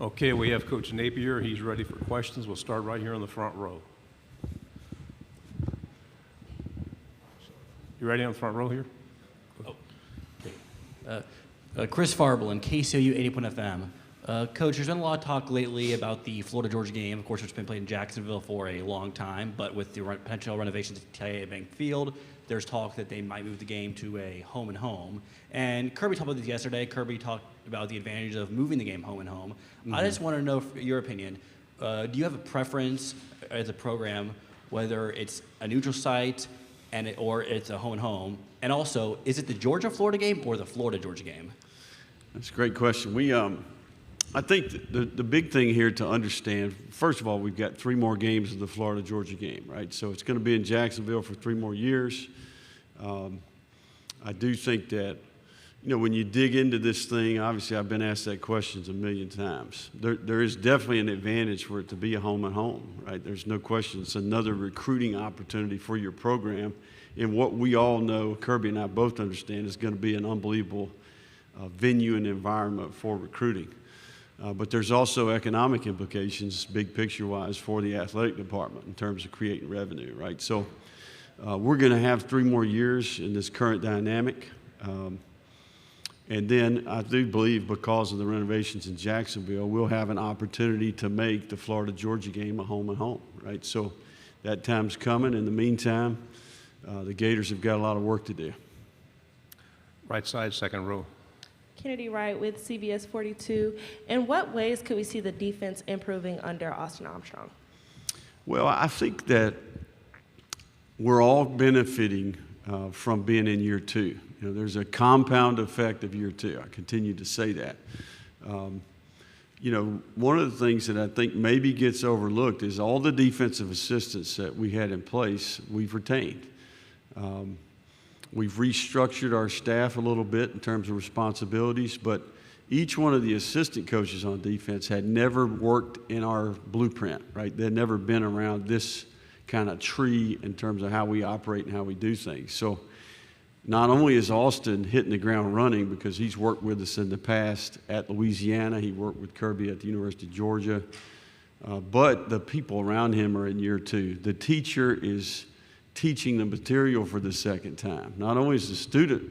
Okay, we have Coach Napier. He's ready for questions. We'll start right here on the front row. You ready on the front row here? Chris Farblin, KCOU 80.FM. Coach, there's been a lot of talk lately about the Florida-Georgia game. Of course, it's been played in Jacksonville for a long time, but with the potential renovations at TIAA Bank Field, there's talk that they might move the game to a home-and-home. And Kirby talked about this yesterday. Kirby talked about the advantage of moving the game home-and-home. Mm-hmm. I just want to know your opinion. Do you have a preference as a program, whether it's a neutral site or it's a home-and-home? And also, is it the Georgia-Florida game or the Florida-Georgia game? That's a great question. I think the big thing here to understand, first of all, we've got 3 more games of the Florida-Georgia game, right? So it's going to be in Jacksonville for 3 more years. I do think that, when you dig into this thing, obviously I've been asked that question a million times. There is definitely an advantage for it to be a home-and-home, right? There's no question. It's another recruiting opportunity for your program in what we all know, Kirby and I both understand, is going to be an unbelievable venue and environment for recruiting. But there's also economic implications, big picture-wise, for the athletic department in terms of creating revenue, right? So we're going to have 3 more years in this current dynamic. And then I do believe because of the renovations in Jacksonville, we'll have an opportunity to make the Florida-Georgia game a home-and-home, right? So that time's coming. In the meantime, the Gators have got a lot of work to do. Right side, second row. Kennedy Wright with CBS 42. In what ways could we see the defense improving under Austin Armstrong? Well, I think that we're all benefiting from being in year 2. There's a compound effect of year 2. I continue to say that. One of the things that I think maybe gets overlooked is all the defensive assistants that we had in place, we've retained. We've restructured our staff a little bit in terms of responsibilities, but each one of the assistant coaches on defense had never worked in our blueprint, right? They'd never been around this kind of tree in terms of how we operate and how we do things. So not only is Austin hitting the ground running because he's worked with us in the past at Louisiana, he worked with Kirby at the University of Georgia, but the people around him are in year 2. The teacher is teaching the material for the second time. Not only is the student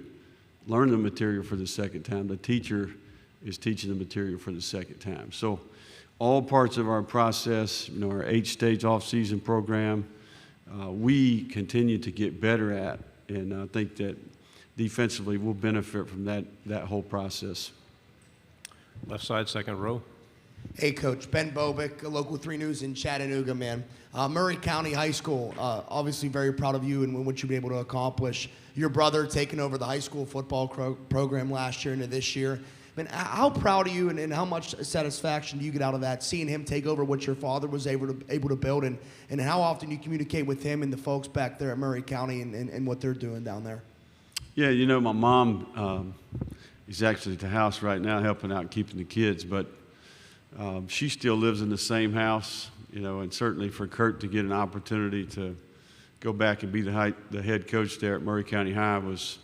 learning the material for the second time, the teacher is teaching the material for the second time. So all parts of our process, our 8-stage off-season program, we continue to get better at, and I think that defensively we'll benefit from that whole process. Left side, second row. Hey, Coach. Ben Bobick, Local 3 News in Chattanooga, man. Murray County High School, obviously very proud of you and what you've been able to accomplish. Your brother taking over the high school football program last year into this year. Man, how proud are you and how much satisfaction do you get out of that, seeing him take over what your father was able to build, and how often you communicate with him and the folks back there at Murray County and what they're doing down there? Yeah, my mom is actually at the house right now helping out keeping the kids, but she still lives in the same house, and certainly for Kurt to get an opportunity to go back and be the head coach there at Murray County High was,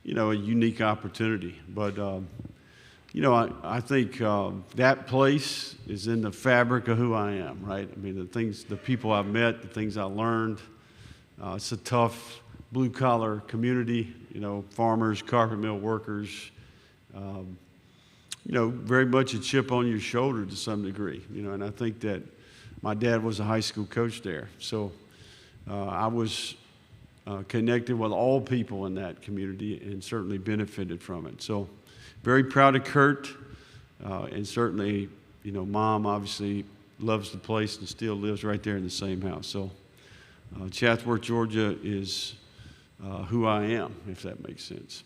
a unique opportunity. But, I think that place is in the fabric of who I am, right? I mean, the people I've met, the things I learned. It's a tough blue-collar community, farmers, carpet mill workers, very much a chip on your shoulder to some degree, and I think that my dad was a high school coach there. So I was connected with all people in that community and certainly benefited from it. So very proud of Kurt, and certainly, Mom obviously loves the place and still lives right there in the same house. So Chatsworth, Georgia is who I am, if that makes sense.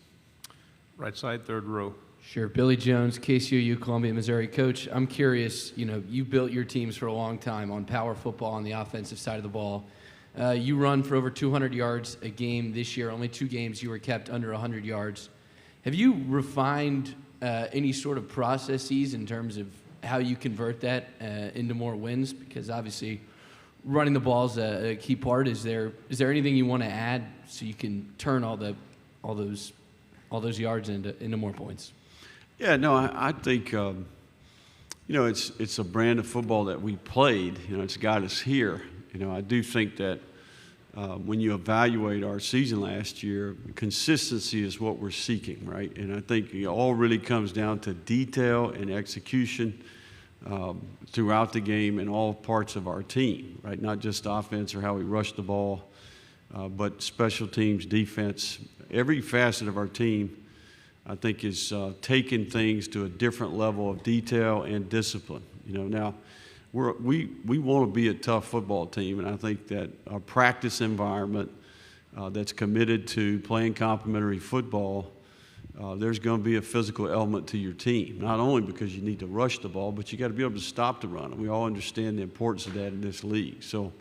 Right side, third row. Sure. Billy Jones, KCOU, Columbia, Missouri. Coach, I'm curious, you built your teams for a long time on power football on the offensive side of the ball. You run for over 200 yards a game this year. Only 2 games you were kept under 100 yards. Have you refined any sort of processes in terms of how you convert that into more wins? Because obviously running the ball is a key part. Is there anything you want to add so you can turn all those yards into more points? Yeah, no, I think, it's a brand of football that we played. It's got us here. I do think that when you evaluate our season last year, consistency is what we're seeking, right? And I think it all really comes down to detail and execution throughout the game in all parts of our team, right? Not just offense or how we rush the ball, but special teams, defense. Every facet of our team, I think, is taking things to a different level of detail and discipline. Now we want to be a tough football team, and I think that a practice environment that's committed to playing complementary football, there's going to be a physical element to your team, not only because you need to rush the ball, but you got to be able to stop the run, and we all understand the importance of that in this league. So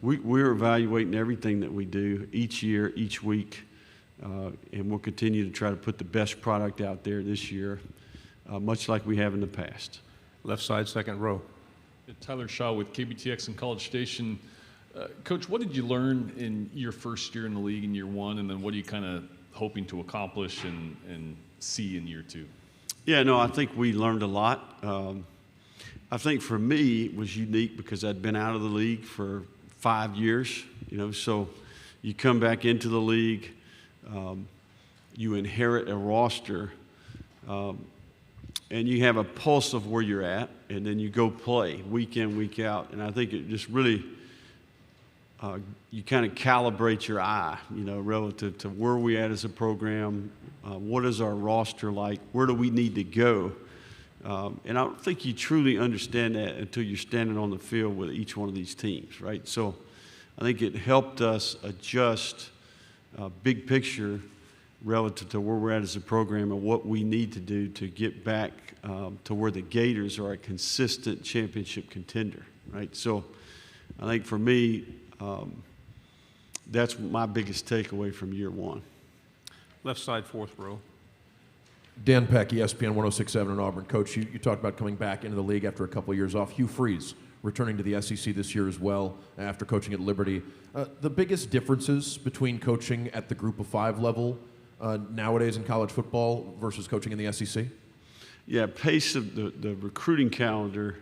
we're evaluating everything that we do each year, each week, and we'll continue to try to put the best product out there this year, much like we have in the past. Left side, second row. Tyler Shaw with KBTX and College Station. Coach, what did you learn in your first year in the league in year one, and then what are you kind of hoping to accomplish and see in year two? Yeah, no, I think we learned a lot. I think for me it was unique because I'd been out of the league for 5 years, so you come back into the league, you inherit a roster, and you have a pulse of where you're at, and then you go play week in, week out. And I think it just really, you kind of calibrate your eye, relative to where we at as a program, what is our roster like, where do we need to go. And I don't think you truly understand that until you're standing on the field with each one of these teams, right? So I think it helped us adjust big picture relative to where we're at as a program and what we need to do to get back to where the Gators are a consistent championship contender, right? So I think for me, that's my biggest takeaway from year one. Left side, fourth row. Dan Peck, ESPN 106.7 in Auburn. Coach, you talked about coming back into the league after a couple of years off. Hugh Freeze returning to the SEC this year as well after coaching at Liberty. The biggest differences between coaching at the Group of Five level nowadays in college football versus coaching in the SEC? Yeah, pace of the recruiting calendar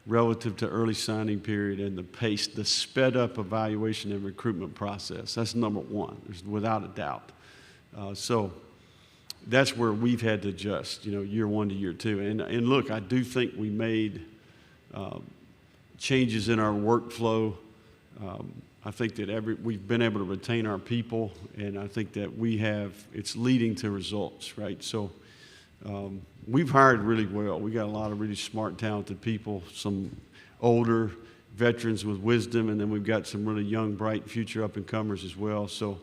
relative to early signing period and the sped up evaluation and recruitment process. That's number one, without a doubt. So that's where we've had to adjust, year one to year two. And look, I do think we made changes in our workflow. I think that we've been able to retain our people, and I think that it's leading to results, right? So we've hired really well. We got a lot of really smart, talented people, some older veterans with wisdom, and then we've got some really young, bright future up-and-comers as well. So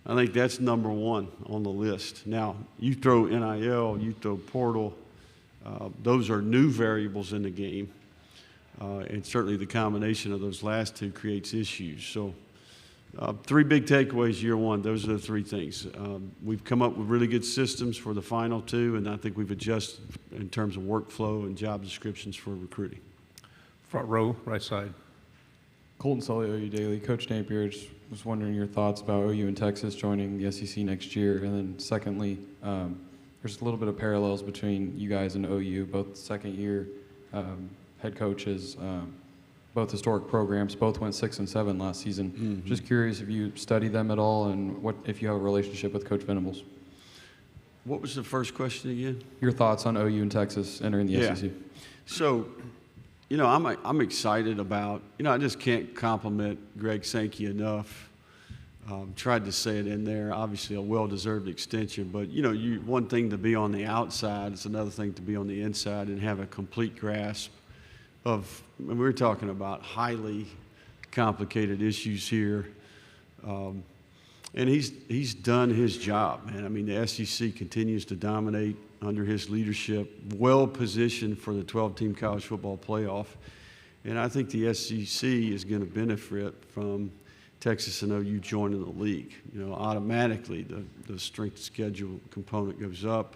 I think that's number one on the list. Now, you throw NIL, you throw portal, those are new variables in the game. And certainly the combination of those last two creates issues. So three big takeaways year one. Those are the three things. We've come up with really good systems for the final two, and I think we've adjusted in terms of workflow and job descriptions for recruiting. Front row, right side. Colton Sully, OU Daily. Coach Napier, just was wondering your thoughts about OU and Texas joining the SEC next year. And then secondly, there's a little bit of parallels between you guys and OU, both second year head coaches, both historic programs, both went 6 and 7 last season. Mm-hmm. Just curious if you study them at all and if you have a relationship with Coach Venables. What was the first question again? Your thoughts on OU and Texas entering the SEC. So, I'm excited about, I just can't compliment Greg Sankey enough. Tried to say it in there, obviously a well-deserved extension, but one thing to be on the outside, it's another thing to be on the inside and have a complete grasp of, we're talking about highly complicated issues here. And he's done his job, man. I mean, the SEC continues to dominate under his leadership, well positioned for the 12-team college football playoff. And I think the SEC is going to benefit from Texas and OU joining the league. Automatically the strength of schedule component goes up.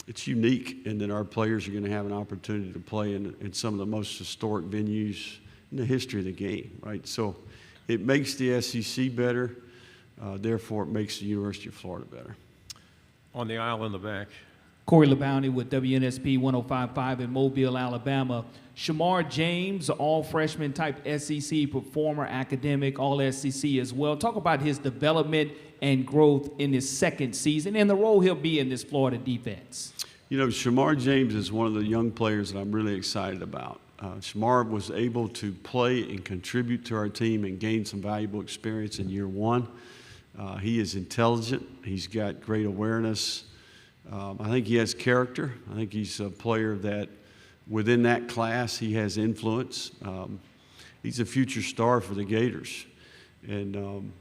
It's unique in that our players are going to have an opportunity to play in some of the most historic venues in the history of the game, right? So it makes the SEC better. Therefore, it makes the University of Florida better. On the aisle in the back. Corey LeBounty with WNSP 105.5 in Mobile, Alabama. Shamar James, all freshman type SEC performer, academic, all SEC as well. Talk about his development and growth in his second season and the role he'll be in this Florida defense. You know, Shamar James is one of the young players that I'm really excited about. Shamar was able to play and contribute to our team and gain some valuable experience in year one. He is intelligent. He's got great awareness. I think he has character. I think he's a player that within that class he has influence. He's a future star for the Gators. And,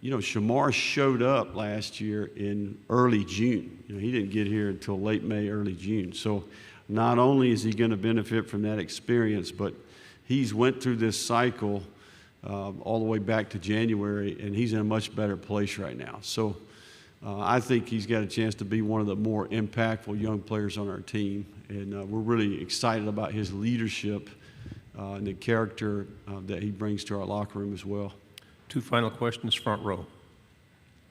you know, Shamar showed up last year in early June. You know, he didn't get here until late May, early June. So not only is he going to benefit from that experience, but he's went through this cycle all the way back to January, and he's in a much better place right now. So I think he's got a chance to be one of the more impactful young players on our team, and we're really excited about his leadership and the character that he brings to our locker room as well. Two final questions, front row.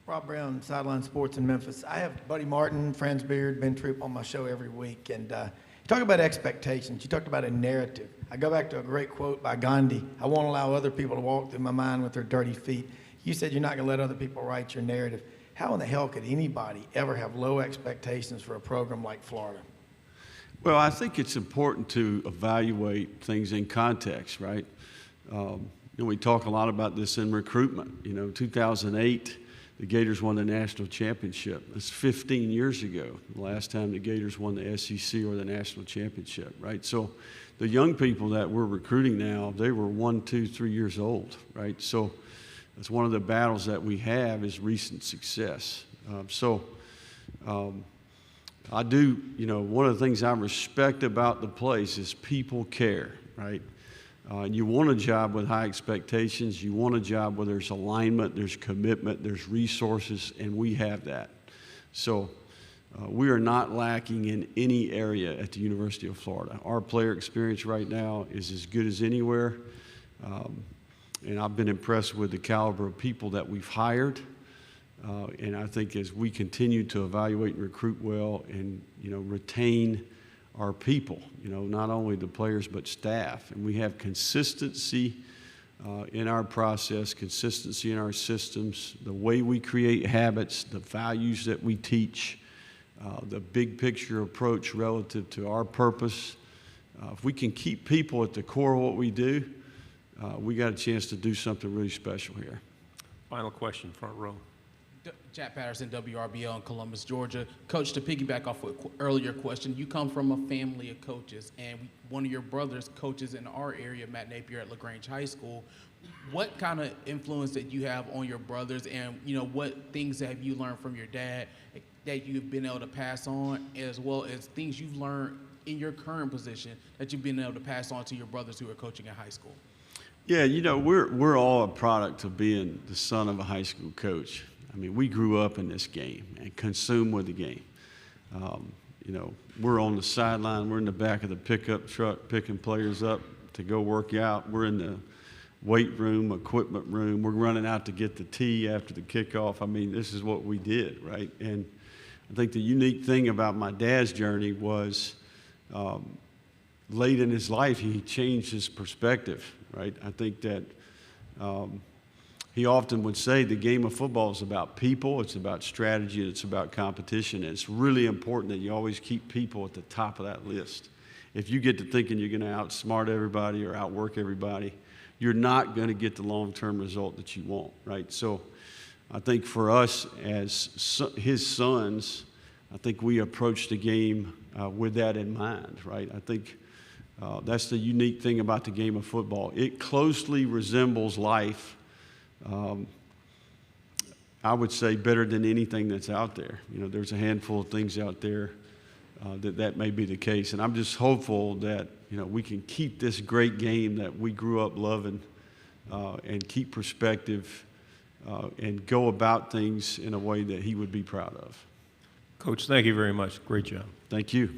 Rob Brown, Sideline Sports in Memphis. I have Buddy Martin, Franz Beard, Ben Troop on my show every week, and you talk about expectations. You talked about a narrative. I go back to a great quote by Gandhi: "I won't allow other people to walk through my mind with their dirty feet." You said you're not going to let other people write your narrative. How in the hell could anybody ever have low expectations for a program like Florida? Well, I think it's important to evaluate things in context, right? You know, we talk a lot about this in recruitment. You know, 2008, the Gators won the national championship. That's 15 years ago, the last time the Gators won the SEC or the national championship, right? So the young people that we're recruiting now, they were 1, 2, 3 years old, right? So that's one of the battles that we have is recent success. I do, you know, one of the things I respect about the place is people care, right? You want a job with high expectations. You want a job where there's alignment, there's commitment, there's resources, and we have that. So we are not lacking in any area at the University of Florida. Our player experience right now is as good as anywhere. And I've been impressed with the caliber of people that we've hired. And I think as we continue to evaluate and recruit well and, you know, retain our people, you know, not only the players but staff. And we have consistency in our process, consistency in our systems, the way we create habits, the values that we teach, the big picture approach relative to our purpose. If we can keep people at the core of what we do, we got a chance to do something really special here. Final question, front row. Jack Patterson, WRBL in Columbus, Georgia. Coach, to piggyback off an earlier question, you come from a family of coaches, and one of your brothers coaches in our area, Matt Napier at LaGrange High School. What kind of influence did you have on your brothers, and you know, what things have you learned from your dad that you've been able to pass on, as well as things you've learned in your current position that you've been able to pass on to your brothers who are coaching at high school? Yeah, you know, we're all a product of being the son of a high school coach. I mean, we grew up in this game and consumed with the game. You know, we're on the sideline. We're in the back of the pickup truck picking players up to go work out. We're in the weight room, equipment room. We're running out to get the tea after the kickoff. I mean, this is what we did, right? And I think the unique thing about my dad's journey was late in his life, he changed his perspective, right? I think that he often would say the game of football is about people, it's about strategy, and it's about competition. And it's really important that you always keep people at the top of that list. If you get to thinking you're going to outsmart everybody or outwork everybody, you're not going to get the long-term result that you want, right? So I think for us as his sons, I think we approach the game with that in mind, right? I think that's the unique thing about the game of football. It closely resembles life. I would say better than anything that's out there. You know, there's a handful of things out there that may be the case. And I'm just hopeful that, you know, we can keep this great game that we grew up loving and keep perspective and go about things in a way that he would be proud of. Coach, thank you very much. Great job. Thank you.